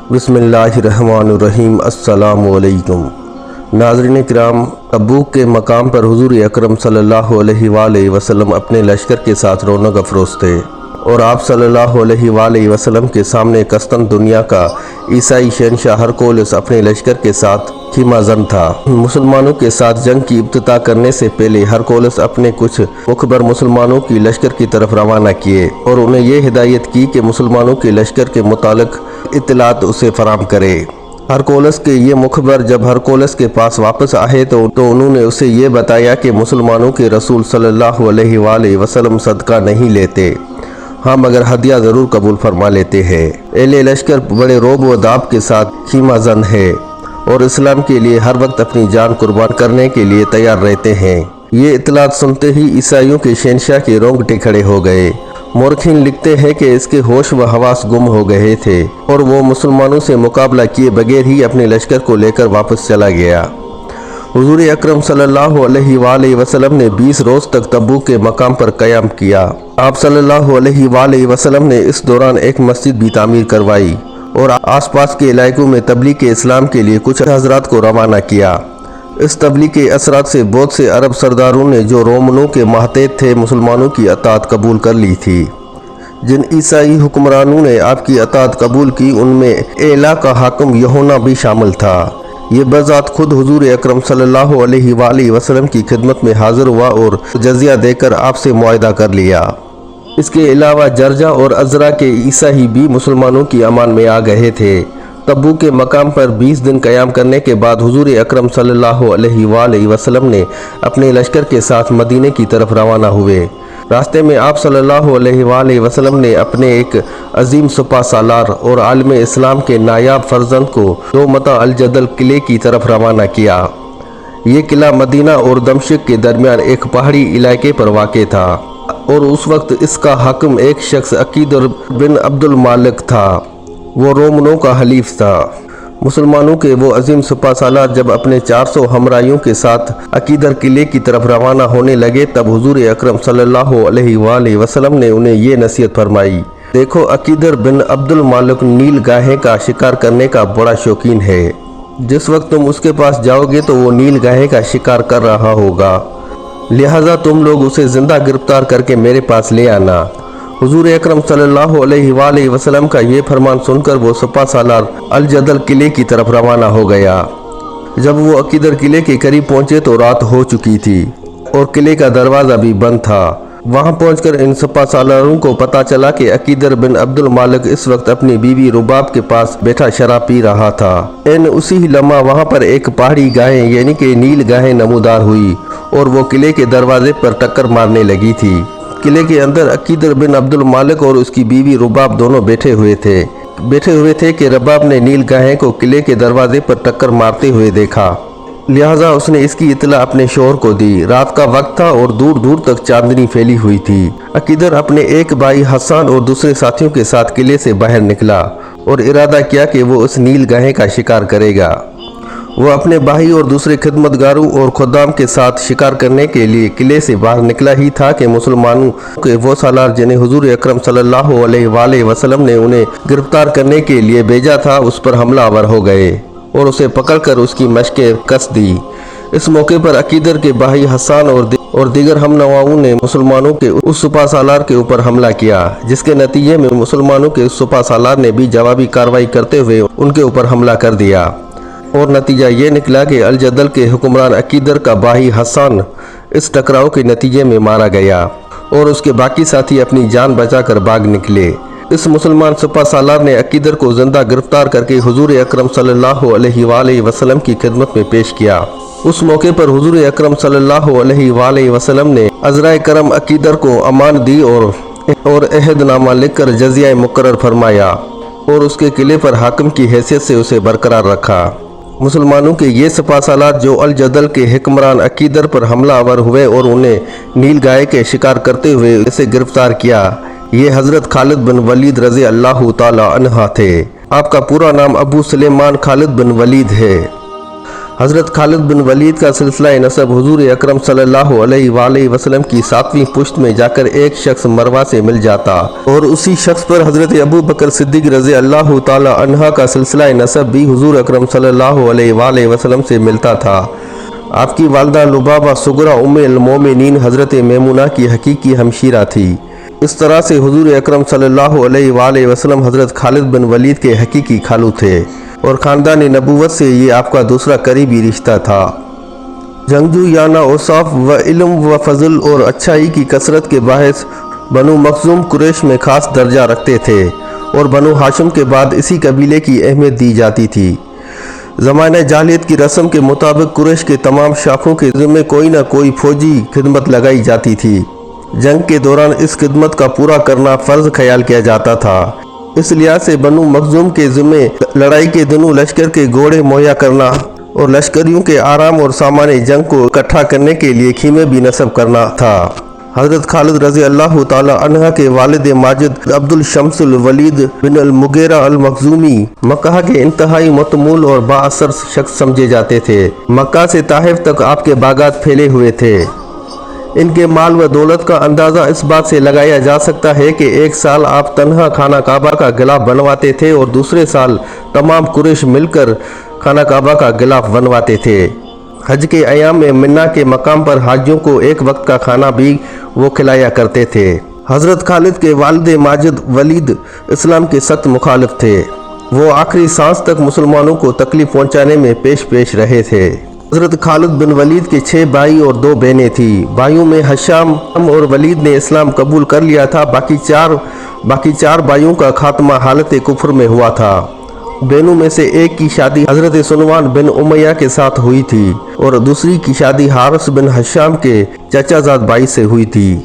बिस्मिल्लाहिर्रहमानिर्रहीम। अस्सलाम वालेकुम। नाज़रीन किराम, तबूक के मकाम पर हुज़ूर अकरम सल्लल्लाहु अलैहि वसल्लम अपने लश्कर के साथ रौनक अफरोज़ थे और आप सल्लल्लाहु अलैहि वसल्लम के सामने कस्तन दुनिया का ईसाई शहंशाह हरकुलिस अपने लश्कर के साथ खीमाजन था। मुसलमानों के साथ जंग की इब्तिदा करने से पहले हरकुलिस अपने कुछ मुखबर मुसलमानों की लश्कर की तरफ रवाना किए और उन्हें यह हिदायत की कि मुसलमानों के लश्कर के मुतालिक इत्तलात उसे फराम करे। हरकुलिस के ये मुखबर जब हरकुलिस के पास वापस आए तो उन्होंने उसे ये बताया कि मुसलमानों के रसूल सल्लल्लाहु अलैहि वसल्लम सदका नहीं लेते, हाँ मगर हदिया ज़रूर कबूल फरमा लेते हैं। एले लश्कर बड़े रोब व दाब के साथ खीमाजन है और इस्लाम के लिए हर वक्त अपनी जान कुर्बान करने के लिए तैयार रहते हैं। ये इत्तलात सुनते ही ईसाइयों के शहंशाह के रोंगटे खड़े हो गए। मोरखीन लिखते हैं कि इसके होश व हवास गुम हो गए थे और वो मुसलमानों से मुकाबला किए बगैर ही अपने लश्कर को लेकर वापस चला गया। हुज़ूर अकरम सल्लल्लाहु अलैहि वसल्लम ने 20 रोज़ तक तबूक के मकाम पर क़याम किया। आप सल्लल्लाहु अलैहि वसल्लम ने इस दौरान एक मस्जिद भी तामीर करवाई और आसपास के इलाकों में तबलीग के इस्लाम के लिए कुछ हज़रात को रवाना किया। इस तबलीग के असरात से बहुत से अरब सरदारों ने जो रोमनों के माहतेत थे मुसलमानों की अतात कबूल कर ली थी। जिन ईसाई हुक्मरानों ने आपकी अतात कबूल की उनमें एला का हाकिम यूहन्ना भी शामिल था। ये बज़ात खुद हुज़ूर अकरम सल्लल्लाहु अलैहि वसल्लम की खिदमत में हाजिर हुआ और जजिया देकर आपसे मुआहदा कर लिया। इसके अलावा जर्जा और अजरा के ईसाई भी मुसलमानों की अमान में आ गए थे। तबूक के मकाम पर 20 दिन क़याम करने के बाद हुज़ूर अकरम सल्लल्लाहु अलैहि वसल्लम ने अपने लश्कर के साथ मदीने की तरफ रवाना हुए। रास्ते में आप सल्लल्लाहु अलैहि वसल्लम ने अपने एक अजीम सुपा सालार और आलिम इस्लाम के नायाब फर्जंद को दोमता अल जदल किले की तरफ रवाना किया। ये किला मदीना और दमश्क के दरमियान एक पहाड़ी इलाके पर वाक़ था और उस वक्त इसका हाकिम एक शख्स अकीदर बिन अब्दुल मालिक था। वो रोमनों का हलीफ था। मुसलमानों के वो अजीम सुपा सालार जब अपने 400 हमराइयों के साथ अकीदर किले की तरफ रवाना होने लगे तब हुज़ूर अकरम सल्लल्लाहु अलैहि वसल्लम ने उन्हें ये नसीहत फरमाई, देखो अकीदर बिन अब्दुल मालिक नील गाहे का शिकार करने का बड़ा शौकीन है। जिस वक्त तुम उसके पास जाओगे तो वो नील गाहे का शिकार कर रहा होगा, लिहाजा तुम लोग उसे ज़िंदा गिरफ्तार करके मेरे पास ले आना। हुज़ूर अकरम सल्लल्लाहु अलैहि वसल्लम का ये फरमान सुनकर वो सुपा सालार अल जदल किले की तरफ रवाना हो गया। जब वो अकीदर किले के करीब पहुँचे तो रात हो चुकी थी और किले का दरवाज़ा भी बंद था। वहाँ पहुँचकर इन सुपा सालारों को पता चला कि अकीदर बिन अब्दुल मालिक इस वक्त अपनी बीवी रुबाब के पास बैठा शराब पी रहा था। इन उसी ही लम्हा वहाँ पर एक पहाड़ी गाय यानी कि नील गाय नमूदार हुई और वो किले के दरवाजे पर टक्कर मारने लगी थी। किले के अंदर अकीदर बिन अब्दुल मालिक और उसकी बीवी रुबाब दोनों बैठे हुए थे कि रबाब ने नील गाय को किले के दरवाजे पर टक्कर मारते हुए देखा। लिहाजा उसने इसकी इत्तला अपने शोहर को दी। रात का वक्त था और दूर दूर तक चांदनी फैली हुई थी। अकीदर अपने एक भाई हसन और दूसरे साथियों के साथ किले से बाहर निकला और इरादा किया कि वो उस नील गाय का शिकार करेगा। वो अपने भाई और दूसरे खिदमतगारों और खुदाम के साथ शिकार करने के लिए किले से बाहर निकला ही था कि मुसलमानों के वो सालार जिन्हें हुज़ूर अकरम सल्लल्लाहु अलैहि वसल्लम ने उन्हें गिरफ्तार करने के लिए भेजा था उस पर हमलावर हो गए और उसे पकड़कर उसकी मशकें कस दी। इस मौके पर अकीदर के भाई हसन और दीगर हमनवाओं ने मुसलमानों के उस सुपा सालार के ऊपर हमला किया, जिसके नतीजे में मुसलमानों के उस सुपा सालार ने भी जवाबी कार्रवाई करते हुए उनके ऊपर हमला कर दिया और नतीजा ये निकला कि अल जदल के हुक्मरान अकीदर का भाई हसन इस टकराव के नतीजे में मारा गया और उसके बाकी साथी अपनी जान बचाकर भाग निकले। इस मुसलमान सुपा सालार ने अकीदर को जिंदा गिरफ्तार करके हुज़ूर अकरम सल्लल्लाहु अलैहि वसल्लम की खिदमत में पेश किया। उस मौके पर हुज़ूर अकरम सल्लल्लाहु अलैहि वसल्लम ने अज़राए करम अकीदर को अमान दी और अहदनामा लिखकर जजिया मुकर्रर फरमाया और उसके किले पर हाकिम की हैसियत से उसे बरकरार रखा। मुसलमानों के ये सुपा सालार जो अल जदल के हुक्मरान अकीदर पर हमलावर हुए और उन्हें नील गाय के शिकार करते हुए इसे गिरफ्तार किया, ये हज़रत खालिद बिन वलीद रज़ी अल्लाह ताला अन्हा थे। आपका पूरा नाम अबू सुलेमान खालिद बिन वलीद है। حضرت خالد بن ولید کا سلسلہ نسب حضور اکرم صلی اللہ علیہ وآلہ وسلم کی 7ویں پشت میں جا کر ایک شخص مروہ سے مل جاتا اور اسی شخص پر حضرت ابو بکر صدیق رضی اللہ تعالی عنہ کا سلسلہ نسب بھی حضور اکرم صلی اللہ علیہ وآلہ وسلم سے ملتا تھا۔ آپ کی والدہ لبابہ صغرا ام المومنین حضرت میمونہ کی حقیقی ہمشیرہ تھی۔ اس طرح سے حضور اکرم صلی اللہ علیہ وآلہ وسلم حضرت خالد بن ولید کے حقیقی خالو تھے اور خاندان نبوت سے یہ آپ کا دوسرا قریبی رشتہ تھا۔ جنگجو یانا اوصاف و علم و فضل اور اچھائی کی کثرت کے باعث بنو مخزوم قریش میں خاص درجہ رکھتے تھے اور بنو ہاشم کے بعد اسی قبیلے کی اہمیت دی جاتی تھی۔ زمانہ جاہلیت کی رسم کے مطابق قریش کے تمام شاخوں کے ذمہ کوئی نہ کوئی فوجی خدمت لگائی جاتی تھی۔ جنگ کے دوران اس خدمت کا پورا کرنا فرض خیال کیا جاتا تھا۔ اس لحاظ سے بنو مخزوم کے ذمہ لڑائی کے دنوں لشکر کے گھوڑے مہیا کرنا اور لشکریوں کے آرام اور سامان جنگ کو اکٹھا کرنے کے لیے خیمے بھی نصب کرنا تھا۔ حضرت خالد رضی اللہ تعالی عنہ کے والد ماجد عبد الشمس الولید بن المغیرہ المخزومی مکہ کے انتہائی متمول اور با اثر شخص سمجھے جاتے تھے۔ مکہ سے طائف تک آپ کے باغات پھیلے ہوئے تھے۔ ان کے مال و دولت کا اندازہ اس بات سے لگایا جا سکتا ہے کہ ایک سال آپ تنہا خانہ کعبہ کا غلاف بنواتے تھے اور دوسرے سال تمام قریش مل کر خانہ کعبہ کا غلاف بنواتے تھے۔ حج کے ایام میں منا کے مقام پر حاجیوں کو ایک وقت کا کھانا بھی وہ کھلایا کرتے تھے۔ حضرت خالد کے والد ماجد ولید اسلام کے سخت مخالف تھے۔ وہ آخری سانس تک مسلمانوں کو تکلیف پہنچانے میں پیش رہے تھے۔ حضرت خالد بن ولید کے 6 بھائی اور 2 بہنیں تھیں۔ بھائیوں میں ہشام اور ولید نے اسلام قبول کر لیا تھا۔ باقی چار بھائیوں کا خاتمہ حالت کفر میں ہوا تھا۔ بہنوں میں سے ایک کی شادی حضرت سنوان بن امیہ کے ساتھ ہوئی تھی اور دوسری کی شادی حارث بن ہشام کے چچا زاد بھائی سے ہوئی تھی۔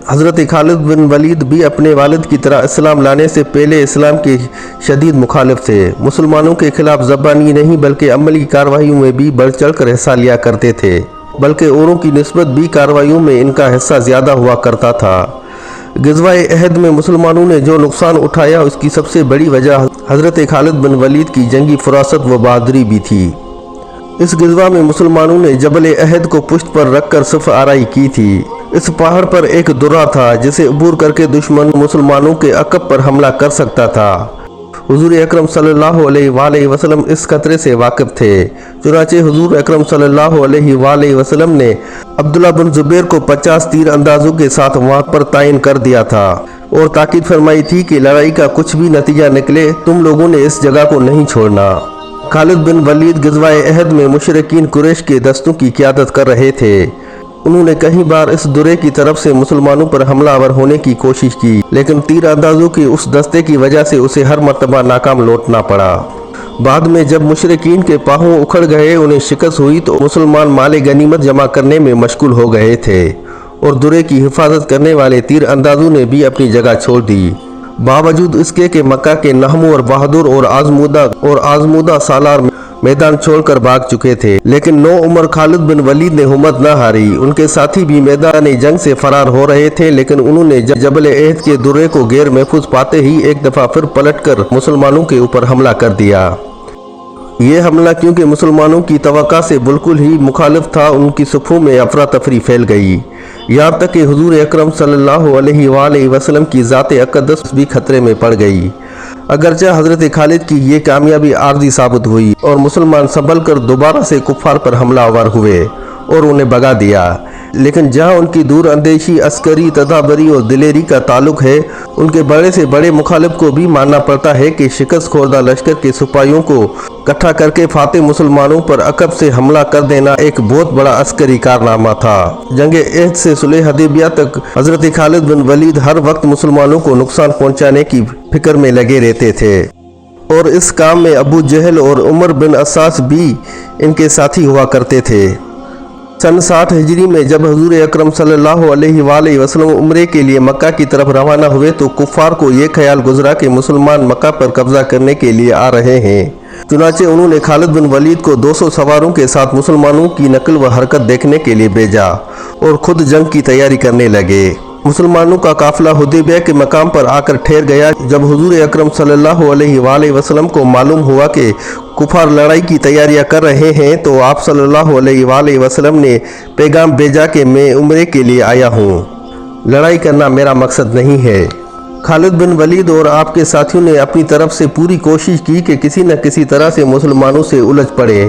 حضرت خالد بن ولید بھی اپنے والد کی طرح اسلام لانے سے پہلے اسلام کے شدید مخالف تھے۔ مسلمانوں کے خلاف زبانی نہیں بلکہ عملی کارروائیوں میں بھی بڑھ چڑھ کر حصہ لیا کرتے تھے، بلکہ اوروں کی نسبت بھی کارروائیوں میں ان کا حصہ زیادہ ہوا کرتا تھا۔ غزوہ احد میں مسلمانوں نے جو نقصان اٹھایا اس کی سب سے بڑی وجہ حضرت خالد بن ولید کی جنگی فراست و بہادری بھی تھی۔ اس غزوہ میں مسلمانوں نے جبل احد کو پشت پر رکھ کر صف آرائی کی تھی۔ اس پہاڑ پر ایک درہ تھا جسے عبور کر کے دشمن مسلمانوں کے عقب پر حملہ کر سکتا تھا۔ حضور اکرم صلی اللہ علیہ وآلہ وسلم اس خطرے سے واقف تھے، چنانچہ حضور اکرم صلی اللہ علیہ وآلہ وسلم نے عبداللہ بن زبیر کو 50 تیر اندازوں کے ساتھ وہاں پر تعین کر دیا تھا اور تاکید فرمائی تھی کہ لڑائی کا کچھ بھی نتیجہ نکلے تم لوگوں نے اس جگہ کو نہیں چھوڑنا۔ خالد بن ولید غزوہ احد میں مشرکین قریش کے دستوں کی قیادت کر رہے تھے۔ انہوں نے کئی بار اس درے کی طرف سے مسلمانوں پر حملہ آور ہونے کی کوشش کی، لیکن تیر اندازوں کے اس دستے کی وجہ سے اسے ہر مرتبہ ناکام لوٹنا پڑا۔ بعد میں جب مشرکین کے پاؤں اکھڑ گئے، انہیں شکست ہوئی تو مسلمان مال غنیمت جمع کرنے میں مشغول ہو گئے تھے اور درے کی حفاظت کرنے والے تیر اندازوں نے بھی اپنی جگہ چھوڑ دی، باوجود اس کے کہ مکہ کے نہمو اور بہادر اور آزمودہ سالار میدان چھوڑ کر بھاگ چکے تھے۔ لیکن نو عمر خالد بن ولید نے ہمت نہ ہاری۔ ان کے ساتھی بھی میدان جنگ سے فرار ہو رہے تھے، لیکن انہوں نے جبل احد کے درے کو غیر محفوظ پاتے ہی ایک دفعہ پھر پلٹ کر مسلمانوں کے اوپر حملہ کر دیا۔ یہ حملہ کیونکہ مسلمانوں کی توقع سے بالکل ہی مخالف تھا، ان کی صفوں میں افراتفری پھیل گئی، یہاں تک کہ حضور اکرم صلی اللہ علیہ وآلہ وسلم کی ذات اقدس بھی خطرے میں پڑ گئی۔ اگرچہ حضرت خالد کی یہ کامیابی عارضی ثابت ہوئی اور مسلمان سنبھل کر دوبارہ سے کفار پر حملہ آور ہوئے اور انہیں بھگا دیا، لیکن جہاں ان کی دور اندیشی، عسکری تدابری اور دلیری کا تعلق ہے، ان کے بڑے سے بڑے مخالف کو بھی ماننا پڑتا ہے کہ شکست خوردہ لشکر کے سپاہیوں کو اکٹھا کر کے فاتح مسلمانوں پر عقب سے حملہ کر دینا ایک بہت بڑا عسکری کارنامہ تھا۔ جنگ احد سے صلح حدیبیہ تک حضرت خالد بن ولید ہر وقت مسلمانوں کو نقصان پہنچانے کی فکر میں لگے رہتے تھے اور اس کام میں ابو جہل اور عمر بن اساس بھی ان کے ساتھی ہوا کرتے تھے۔ سن 60 ہجری میں جب حضور اکرم صلی اللہ علیہ وآلہ وسلم عمرے کے لیے مکہ کی طرف روانہ ہوئے تو کفار کو یہ خیال گزرا کہ مسلمان مکہ پر قبضہ کرنے کے لیے آ رہے ہیں، چنانچہ انہوں نے خالد بن ولید کو 200 سواروں کے ساتھ مسلمانوں کی نقل و حرکت دیکھنے کے لیے بھیجا اور خود جنگ کی تیاری کرنے لگے۔ मुसलमानों का काफिला हुदैबिया के मकाम पर आकर ठहर गया। जब हुजूर अकरम सल्लल्लाहु अलैहि वसल्लम को मालूम हुआ कि कुफार लड़ाई की तैयारियां कर रहे हैं तो आप सल्लल्लाहु अलैहि वसल्लम ने पैगाम भेजा कि मैं उम्रे के लिए आया हूँ, लड़ाई करना मेरा मकसद नहीं है। खालिद बिन वलीद और आपके साथियों ने अपनी तरफ से पूरी कोशिश की कि किसी न किसी तरह से मुसलमानों से उलझ पड़े,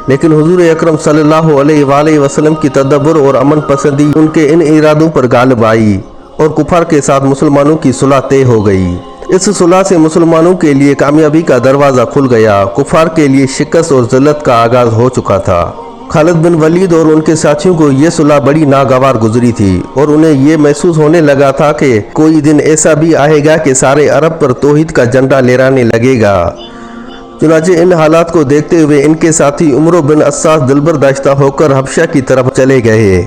लेकिन हुजूर अकरम सल्लल्लाहु अलैहि वसल्लम की तदब्बुर और अमन पसंदी उनके इन इरादों पर गालिब आई और कुफार के साथ मुसलमानों की सुलह तय हो गई। इस सुलह से मुसलमानों के लिए कामयाबी का दरवाज़ा खुल गया। कुफार के लिए शिकस्त और ज़िल्लत का आगाज़ हो चुका था। खालिद बिन वलीद और उनके साथियों को ये सुलह बड़ी नागवार गुजरी थी और उन्हें ये महसूस होने लगा था कि कोई दिन ऐसा भी आएगा कि सारे अरब पर तौहीद का झंडा लहराने लगेगा। चुनांचे इन हालात को देखते हुए इनके साथी उमर बिन अस्सास दिलबरदाश्ता होकर हबशा की तरफ चले गए।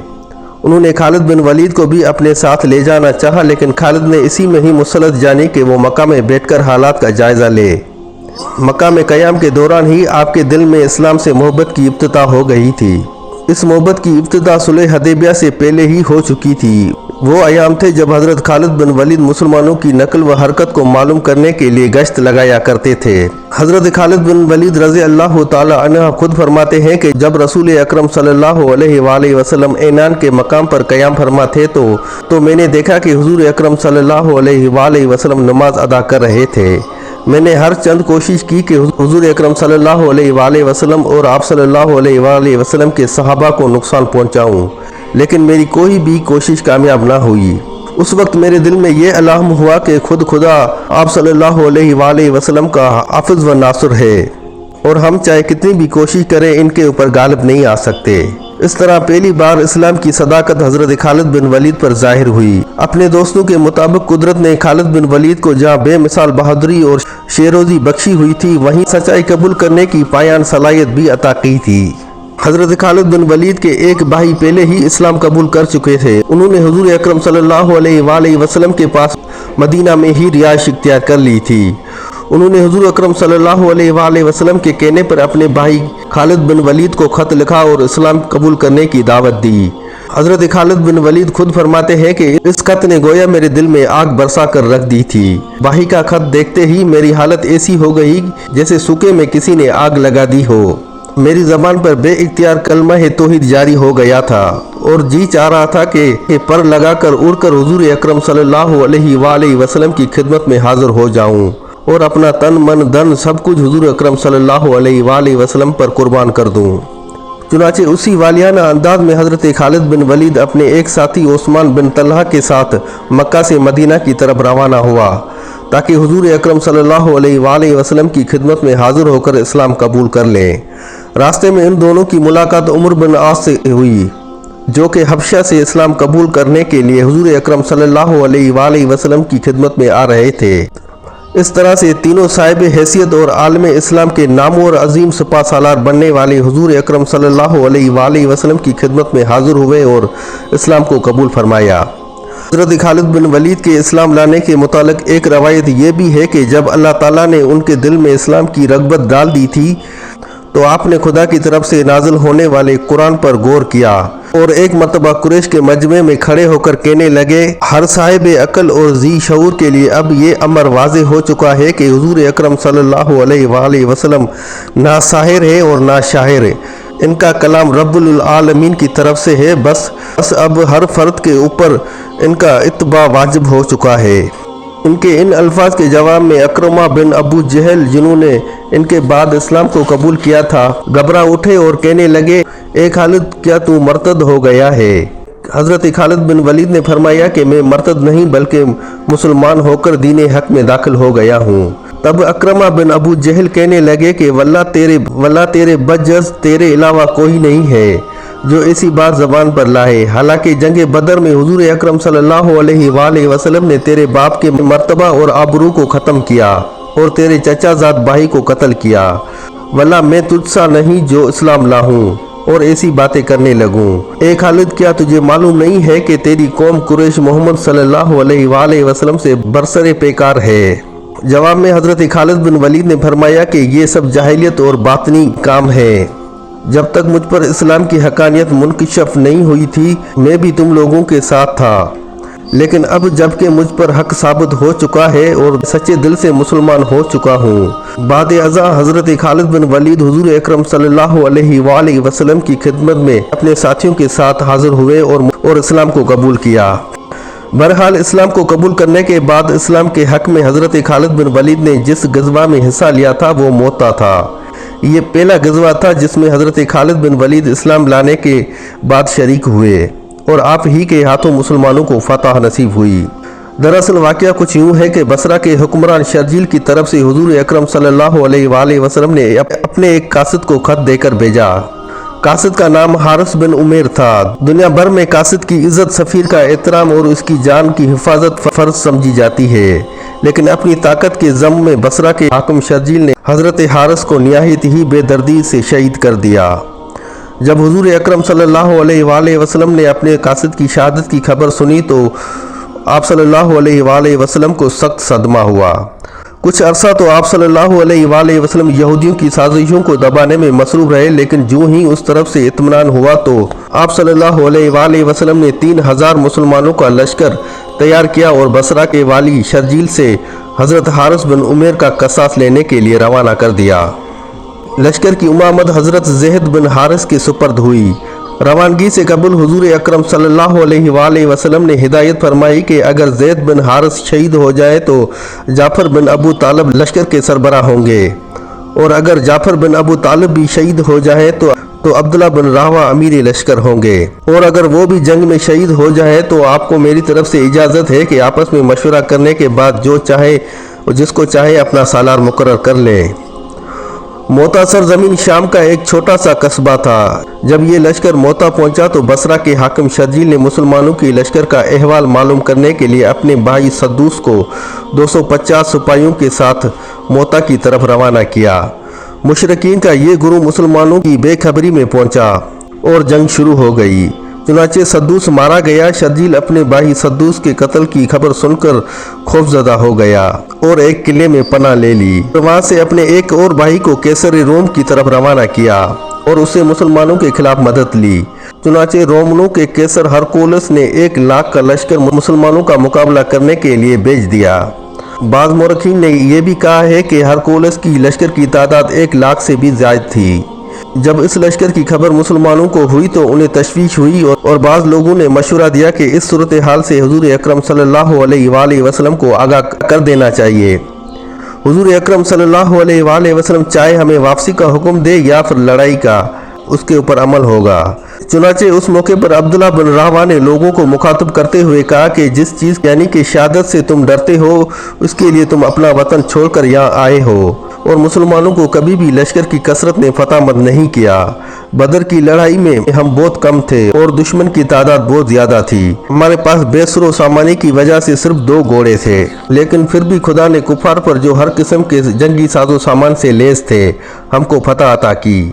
उन्होंने खालिद बिन वलीद को भी अपने साथ ले जाना चाहा, लेकिन खालिद ने इसी में ही मुसलत जाने कि वो मक्का में बैठकर हालात का जायज़ा ले। मक्का में क़याम के दौरान ही आपके दिल में इस्लाम से मोहब्बत की इब्तिदा हो गई थी। इस मोहब्बत की इब्तिदा सुलह हुदैबिया से पहले ही हो चुकी थी। वो अयाम थे जब हज़रत खालिद बिन वलीद मुसलमानों की नकल व हरकत को मालूम करने के लिए गश्त लगाया करते थे। हज़रत खालिद बिन वलीद रज़ी अल्लाह ताला अन्हु खुद फरमाते हैं कि जब रसूल अकरम सल्लल्लाहु अलैहि वसल्लम ऐनान के मकाम पर क़याम फरमा थे तो मैंने देखा कि हुजूर अकरम सल्लल्लाहु अलैहि वसल्लम नमाज अदा कर रहे थे। मैंने हर चंद कोशिश की कि हुजूर अकरम सल्लल्लाहु अलैहि वसल्लम और आप सल्लल्लाहु अलैहि वसल्लम के सहाबा को नुकसान पहुंचाऊं, लेकिन मेरी कोई भी कोशिश कामयाब ना हुई। उस वक्त मेरे दिल में ये अलार्म हुआ कि खुदा आप सल्लल्लाहु अलैहि वसल्लम का हाफिज व नासुर है और हम चाहे कितनी भी कोशिश करें इनके ऊपर गालिब नहीं आ सकते। इस तरह पहली बार इस्लाम की सदाकत हज़रत खालिद बिन वलीद पर जाहिर हुई। अपने दोस्तों के मुताबिक कुदरत ने खालिद बिन वलीद को जहाँ बेमिसाल बहादुरी और शेरोज़ी बख्शी हुई थी, वहीं सच्चाई कबूल करने की पायान सलाहियत भी अता की थी। हज़रत खालिद बिन वलीद के एक भाई पहले ही इस्लाम कबूल कर चुके थे। उन्होंने हुजूर अकरम सल्लल्लाहु अलैहि वसल्लम के पास मदीना में ही रिहाइश इख्तियार कर ली थी। उन्होंने हुजूर अकरम सल्लल्लाहु अलैहि वसल्लम के कहने पर अपने भाई खालिद बिन वलीद को ख़त लिखा और इस्लाम कबूल करने की दावत दी। हज़रत खालिद बिन वलीद खुद फरमाते हैं कि इस खत ने गोया मेरे दिल में आग बरसा कर रख दी थी। भाई का खत देखते ही मेरी हालत ऐसी हो गई जैसे सूखे में किसी ने आग लगा दी हो। मेरी ज़बान पर बेइख्तियार कलमा तौहीद जारी हो गया था और जी चाह रहा था कि पर लगाकर उड़कर हुजूर अकरम सल्लल्लाहु अलैहि वसल्लम की खिदमत में हाजिर हो जाऊं और अपना तन मन धन सब कुछ हुजूर अकरम सल्लल्लाहु अलैहि वसल्लम पर कुर्बान कर दूं। चुनाचे उसी वालियाना अंदाज में हज़रत खालिद बिन वलीद अपने एक साथी ओस्मान बिन तलहा के साथ मक्का से मदीना की तरफ रवाना हुआ ताकि हुजूर अकरम सल्लल्लाहु अलैहि वसल्लम की खिदमत में हाजिर होकर इस्लाम कबूल कर लें। रास्ते में इन दोनों की मुलाकात उमर बिन आस से हुई, जो कि हबशा से इस्लाम कबूल करने के लिए हुजूर अकरम सल्लल्लाहु अलैहि वसल्लम की खिदमत में आ रहे थे। इस तरह से तीनों साहिब हैसियत और आलम इस्लाम के नामों और अजीम सपा सालार बनने वाले हुजूर अकरम सल्लल्लाहु अलैहि वसल्लम की खिदमत में हाजिर हुए और इस्लाम को कबूल फरमाया। हज़रत खालिद बिन वलीद के इस्लाम लाने के मुतालिक एक रवायत ये भी है कि जब अल्लाह ताला ने उनके दिल में इस्लाम की रग़बत डाल दी थी तो आपने खुदा की तरफ से नाजिल होने वाले कुरान पर गौर किया और एक मरतबा कुरैश के मजमे में खड़े होकर कहने लगे, हर साहिब अकल और जी शऊर के लिए अब ये अमर वाज़े हो चुका है कि हुजूर अकरम सल्लल्लाहु अलैहि वसल्लम ना साहिर है और ना शाहिर है। इनका कलाम रब्बुल आलमीन की तरफ से है। बस अब हर फर्द के ऊपर इनका इत्तबा वाजिब हो चुका है। इनके इन अल्फाज के जवाब में अकरमा बिन अबू जहल, जिन्होंने इनके बाद इस्लाम को कबूल किया था, घबरा उठे और कहने लगे, ए खालिद, क्या तू मर्तद हो गया है? हज़रत खालिद बिन वलीद ने फरमाया कि मैं मर्तद नहीं बल्कि मुसलमान होकर दीन हक में दाखिल हो गया हूँ। तब अकरमा बिन अबू जहल कहने लगे कि वल्लाह तेरे बजज तेरे अलावा कोई नहीं है जो ऐसी बात ज़बान पर लाए। हालांकि जंग बदर में हुजूर अकरम सल्लल्लाहु अलैहि वसल्लम ने तेरे बाप के मर्तबा और आबरू को ख़त्म किया और तेरे चचाजाद भाई को कत्ल किया। वल्लाह मैं तुझसा नहीं जो इस्लाम लाहूँ और ऐसी बातें करने लगूं। ए खालिद, क्या तुझे मालूम नहीं है कि तेरी कौम कुरैश मोहम्मद सल्लल्लाहु अलैहि वसल्लम से बरसरे पेकार है? जवाब में हज़रत खालिद बिन वलीद ने फरमाया कि ये सब जाहिलियत और बातनी काम है। जब तक मुझ पर इस्लाम की हकानियत मुनकशफ नहीं हुई थी, मैं भी तुम लोगों के साथ था। لیکن اب جبکہ مجھ پر حق ثابت ہو چکا ہے اور سچے دل سے مسلمان ہو چکا ہوں۔ بعد ازاں حضرت خالد بن ولید حضور اکرم صلی اللہ علیہ وآلہ وسلم کی خدمت میں اپنے ساتھیوں کے ساتھ حاضر ہوئے اور اسلام کو قبول کیا۔ بہرحال اسلام کو قبول کرنے کے بعد اسلام کے حق میں حضرت خالد بن ولید نے جس غزوہ میں حصہ لیا تھا وہ موتا تھا۔ یہ پہلا غزوہ تھا جس میں حضرت خالد بن ولید اسلام لانے کے بعد شریک ہوئے اور آپ ہی کے ہاتھوں مسلمانوں کو فتح نصیب ہوئی۔ دراصل واقعہ کچھ یوں ہے کہ بصرہ کے حکمران شرجیل کی طرف سے حضور اکرم صلی اللہ علیہ وآلہ وسلم نے اپنے ایک قاصد کو خط دے کر بھیجا۔ قاصد کا نام حارث بن عمیر تھا۔ دنیا بھر میں قاصد کی عزت، سفیر کا احترام اور اس کی جان کی حفاظت فرض سمجھی جاتی ہے، لیکن اپنی طاقت کے ضم میں بصرہ کے حاکم شرجیل نے حضرت حارث کو نہایت ہی بے دردی سے شہید کر دیا۔ جب حضور اکرم صلی اللہ علیہ وآلہ وسلم نے اپنے قاصد کی شہادت کی خبر سنی تو آپ صلی اللہ علیہ وآلہ وسلم کو سخت صدمہ ہوا۔ کچھ عرصہ تو آپ صلی اللہ علیہ وآلہ وسلم یہودیوں کی سازشوں کو دبانے میں مصروف رہے، لیکن جو ہی اس طرف سے اطمینان ہوا تو آپ صلی اللہ علیہ وآلہ وسلم نے 3000 مسلمانوں کا لشکر تیار کیا اور بصرہ کے والی شرجیل سے حضرت حارث بن عمیر کا قصاص لینے کے لیے روانہ کر دیا۔ لشکر کی امامت حضرت زید بن حارث کے سپرد ہوئی۔ روانگی سے قبل حضور اکرم صلی اللہ علیہ وآلہ وسلم نے ہدایت فرمائی کہ اگر زید بن حارث شہید ہو جائے تو جعفر بن ابو طالب لشکر کے سربراہ ہوں گے، اور اگر جعفر بن ابو طالب بھی شہید ہو جائے تو عبداللہ بن رواحہ امیر لشکر ہوں گے، اور اگر وہ بھی جنگ میں شہید ہو جائے تو آپ کو میری طرف سے اجازت ہے کہ آپس میں مشورہ کرنے کے بعد جو چاہے جس کو چاہے اپنا سالار مقرر کر لیں۔ موتا سرزمین شام کا ایک چھوٹا سا قصبہ تھا۔ جب یہ لشکر موتا پہنچا تو بصرہ کے حاکم شرجیل نے مسلمانوں کی لشکر کا احوال معلوم کرنے کے لیے اپنے بھائی سدوس کو 250 سپاہیوں کے ساتھ موتا کی طرف روانہ کیا۔ مشرکین کا یہ گروہ مسلمانوں کی بے خبری میں پہنچا اور جنگ شروع ہو گئی۔ چنانچہ سدوس مارا گیا۔ شرجیل اپنے بھائی سدوس کے قتل کی خبر سن کر خوفزدہ ہو گیا اور ایک قلعے میں پناہ لے لی۔ وہاں سے اپنے ایک اور بھائی کو کیسر روم کی طرف روانہ کیا اور اسے مسلمانوں کے خلاف مدد لی۔ چنانچہ رومنوں کے کیسر ہرکولس نے 1 لاکھ کا لشکر مسلمانوں کا مقابلہ کرنے کے لیے بھیج دیا۔ بعض مورخین نے یہ بھی کہا ہے کہ ہرکولس کی لشکر کی تعداد 1 لاکھ سے بھی زائد تھی۔ جب اس لشکر کی خبر مسلمانوں کو ہوئی تو انہیں تشویش ہوئی اور بعض لوگوں نے مشورہ دیا کہ اس صورتحال سے حضور اکرم صلی اللہ علیہ وآلہ وسلم کو آگاہ کر دینا چاہیے۔ حضور اکرم صلی اللہ علیہ وآلہ وسلم چاہے ہمیں واپسی کا حکم دے یا پھر لڑائی کا، اس کے اوپر عمل ہوگا۔ چنانچہ اس موقع پر عبداللہ بن رواحہ نے لوگوں کو مخاطب کرتے ہوئے کہا کہ جس چیز یعنی کہ شہادت سے تم ڈرتے ہو اس کے لیے تم اپنا وطن چھوڑ کر یہاں آئے ہو، اور مسلمانوں کو کبھی بھی لشکر کی کثرت نے فتح مند نہیں کیا۔ بدر کی لڑائی میں ہم بہت کم تھے اور دشمن کی تعداد بہت زیادہ تھی۔ ہمارے پاس بے سر و سامانی کی وجہ سے صرف 2 گھوڑے تھے، لیکن پھر بھی خدا نے کفار پر جو ہر قسم کے جنگی ساز و سامان سے لیس تھے ہم کو فتح عطا کی۔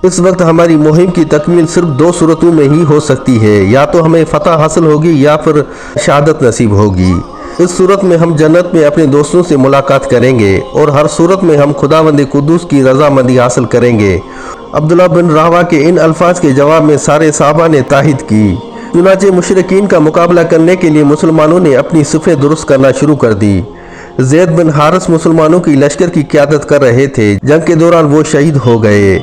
اس وقت ہماری مہم کی تکمیل صرف 2 صورتوں میں ہی ہو سکتی ہے، یا تو ہمیں فتح حاصل ہوگی یا پھر شہادت نصیب ہوگی۔ اس صورت میں ہم جنت میں اپنے دوستوں سے ملاقات کریں گے اور ہر صورت میں ہم خداوند قدوس کی رضامندی حاصل کریں گے۔ عبداللہ بن رواحہ کے ان الفاظ کے جواب میں سارے صحابہ نے تائید کی۔ چنانچہ مشرکین کا مقابلہ کرنے کے لیے مسلمانوں نے اپنی صفیں درست کرنا شروع کر دی۔ زید بن حارث مسلمانوں کی لشکر کی قیادت کر رہے تھے۔ جنگ کے دوران وہ شہید ہو گئے۔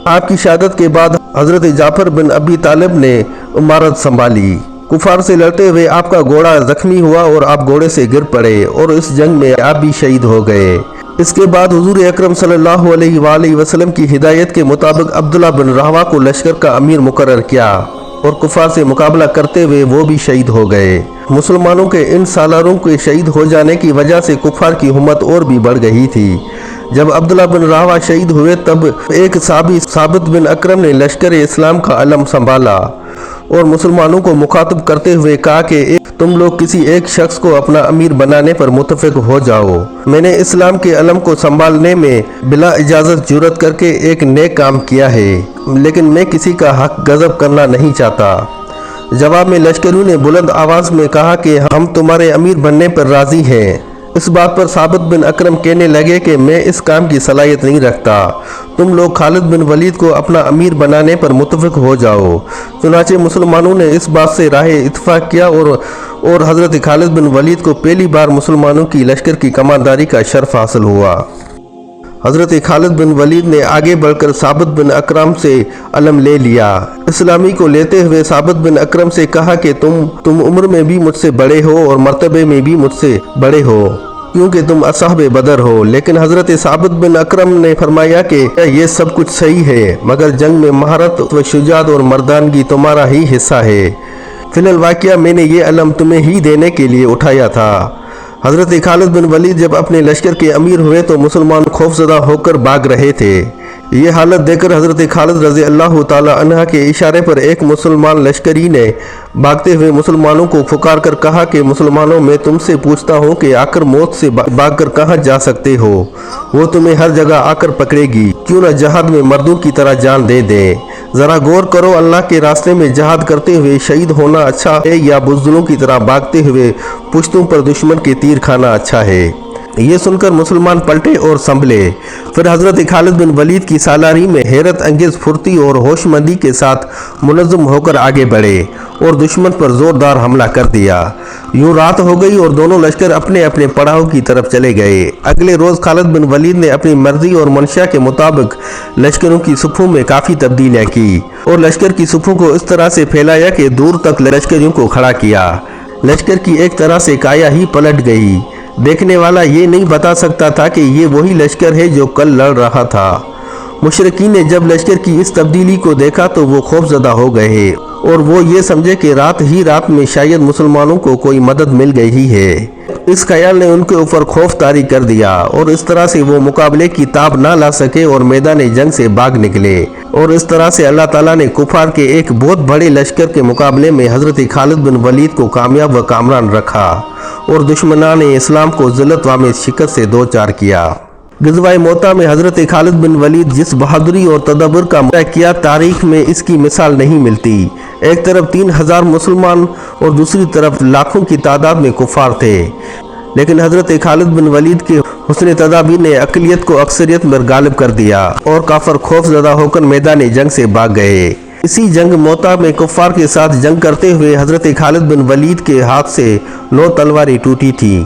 آپ کی شہادت کے بعد حضرت جعفر بن ابی طالب نے امارت سنبھالی۔ کفار سے لڑتے ہوئے آپ کا گھوڑا زخمی ہوا اور آپ گھوڑے سے گر پڑے اور اس جنگ میں آپ بھی شہید ہو گئے۔ اس کے بعد حضور اکرم صلی اللہ علیہ وآلہ وسلم کی ہدایت کے مطابق عبداللہ بن رواحہ کو لشکر کا امیر مقرر کیا اور کفار سے مقابلہ کرتے ہوئے وہ بھی شہید ہو گئے۔ مسلمانوں کے ان سالاروں کے شہید ہو جانے کی وجہ سے کفار کی ہمت اور بھی بڑھ گئی تھی۔ جب عبداللہ بن رواحہ شہید ہوئے تب ایک صحابی ثابت بن اکرم نے لشکر اسلام کا علم سنبھالا اور مسلمانوں کو مخاطب کرتے ہوئے کہا کہ تم لوگ کسی ایک شخص کو اپنا امیر بنانے پر متفق ہو جاؤ۔ میں نے اسلام کے علم کو سنبھالنے میں بلا اجازت جرأت کر کے ایک نیک کام کیا ہے، لیکن میں کسی کا حق غصب کرنا نہیں چاہتا۔ جواب میں لشکریوں نے بلند آواز میں کہا کہ ہم تمہارے امیر بننے پر راضی ہیں۔ اس بات پر ثابت بن اکرم کہنے لگے کہ میں اس کام کی صلاحیت نہیں رکھتا، تم لوگ خالد بن ولید کو اپنا امیر بنانے پر متفق ہو جاؤ۔ چنانچہ مسلمانوں نے اس بات سے راہ اتفاق کیا اور और हज़रत खालिद बिन वलीद को पहली बार मुसलमानों की लश्कर की कमांदारी का शर्फ हासिल हुआ। हज़रत खालिद बिन वलीद ने आगे बढ़कर साबित बिन अकरम से अलम ले लिया। इस्लामी को लेते हुए साबित बिन अकरम से कहा कि तुम उम्र में भी मुझसे बड़े हो और मर्तबे में भी मुझसे बड़े हो, क्योंकि तुम असहाबे बदर हो। लेकिन हज़रत साबित बिन अकरम ने फरमाया कि ये सब कुछ सही है, मगर जंग में महारत व शुजात और मर्दानगी तुम्हारा ही हिस्सा है। फिलहाल वाक़या मैंने ये अलम तुम्हें ही देने के लिए उठाया था। हज़रत खालिद बिन वलीद जब अपने लश्कर के अमीर हुए तो मुसलमान खौफज़दा होकर भाग रहे थे। ये हालत देखकर हज़रत खालिद रज़ी अल्लाह ताला अन्हा के इशारे पर एक मुसलमान लश्करी ने भागते हुए मुसलमानों को पुकार कर कहा कि मुसलमानों, मैं तुमसे पूछता हूँ कि आकर मौत से भागकर कहाँ जा सकते हो? वो तुम्हें हर जगह आकर पकड़ेगी। क्यों न जहाद में मर्दों की तरह जान दे दें। ज़रा गौर करो, अल्लाह के रास्ते में जहाद करते हुए शहीद होना अच्छा है या बुज़दिलों की तरह भागते हुए पुश्तों पर दुश्मन के तीर खाना अच्छा है? ये सुनकर मुसलमान पलटे और संभले। फिर हज़रत खालिद बिन वलीद की सालारी में हैरत अंगेज़ फुर्ती और होशमंदी के साथ मुनज़्ज़म होकर आगे बढ़े और दुश्मन पर ज़ोरदार हमला कर दिया। यूँ रात हो गई और दोनों लश्कर अपने अपने पड़ाव की तरफ चले गए। अगले रोज़ खालिद बिन वलीद ने अपनी मर्जी और मंशा के मुताबिक लश्करों की सफ़ों में काफ़ी तब्दीलियाँ की और लश्कर की सफ़ों को इस तरह से फैलाया कि दूर तक लश्करियों को खड़ा किया। लश्कर की एक तरह से काया ही पलट गई। देखने वाला ये नहीं बता सकता था कि ये वही लश्कर है जो कल लड़ रहा था। मुशरिकीन ने जब लश्कर की इस तब्दीली को देखा तो वो खौफज़दा हो गए और वो ये समझे कि रात ही रात में शायद मुसलमानों को कोई मदद मिल गई ही है। इस ख्याल ने उनके ऊपर खौफ तारी कर दिया और इस तरह से वो मुकाबले की ताब ना ला सके और मैदान जंग से भाग निकले। और इस तरह से अल्लाह ताला ने कुफार के एक बहुत बड़े लश्कर के मुकाबले में हज़रत खालिद बिन वलीद को कामयाब व कामरान रखा और दुश्मनान इस्लाम को ज़िल्लत व शिकस्त से दो चार किया। ग़ज़वा मोता में हज़रत खालिद बिन वलीद जिस बहादुरी और तदब्बुर का मुजाहिरा किया, तारीख में इसकी मिसाल नहीं मिलती। एक तरफ 3000 मुसलमान और दूसरी तरफ लाखों की तादाद में कुफार थे, लेकिन हज़रत खालिद बिन वलीद के हुस्न तदाबीर ने अक़लियत को अक्सरियत में गालिब कर दिया और काफर खौफज़दा होकर मैदान जंग से भाग गए। इसी जंग मोता में कुफार के साथ जंग करते हुए हज़रत खालिद बिन वलीद के हाथ से 9 तलवारें टूटी थी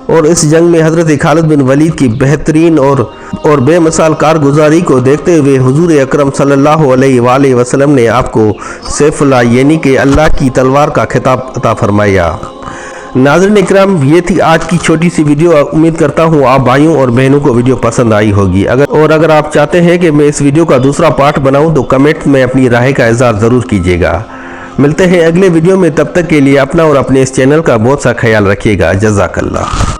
और इस जंग में हज़रत खालिद बिन वलीद की बेहतरीन और बेमिसाल कारगुजारी को देखते हुए हुजूर अकरम सल्लल्लाहु अलैहि वसल्लम ने आपको सैफुल्लाह यानी कि अल्लाह की तलवार का खिताब अता फरमाया। नाज़रीन इकराम, ये थी आज की छोटी सी वीडियो। उम्मीद करता हूँ आप भाइयों और बहनों को वीडियो पसंद आई होगी। अगर आप चाहते हैं कि मैं इस वीडियो का दूसरा पार्ट बनाऊँ तो कमेंट में अपनी राय का इज़हार ज़रूर कीजिएगा। मिलते हैं अगले वीडियो में, तब तक के लिए अपना और अपने इस चैनल का बहुत सा ख्याल रखिएगा। जज़ाकल्लाह।